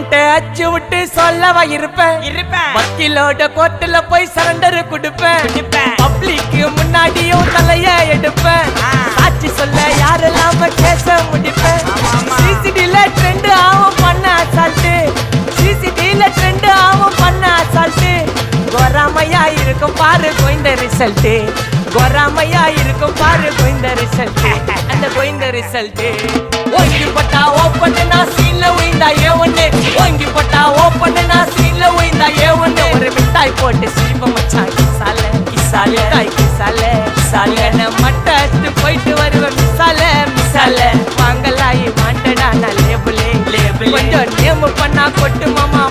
warrant அச்சு விட்டு சொல்லவா இருப்பேன் வக்கீலோட கோர்ட்டுல போய் சரண்டர் கொடுப்பேன் பப்ளிக்கு முன்னாடியும் தலைய எடுப்பேன் சாட்சி சொல்ல யாரெல்லாம் கேச முடிப்பேன் சிசிடில ட்ரெண்ட் ஆகும் பண்ண அசால்ட்டு சிசிடில ட்ரெண்ட் ஆகும் பண்ண அசால்ட்டு கோராமையா இருக்கும் பாரு கோயிந்த ரிசல்ட் கோராமையா இருக்கும் பாரு கோயிந்த ரிசல்ட் அந்த கோயிந்த ரிசல்ட் ஓங்கி பட்டா ஓப்பன் நான் சீன்ல உயிந்தா ஒண்ணு ஓங்கி பட்டா ஓப்பன் நான் சீன்ல உயிந்தா ஒண்ணு ஒரு மிட்டாய் போட்டு சீப்ப மச்சான் கிசால கிசால தாய் கிசால கிசால நான் மட்டத்து போயிட்டு வருவேன் மிசால மிசால வாங்கலாயி மாட்டடா நான் லேபிளே லேபிள் கொஞ்சம் நேம் பண்ணா கொட்டு மாமா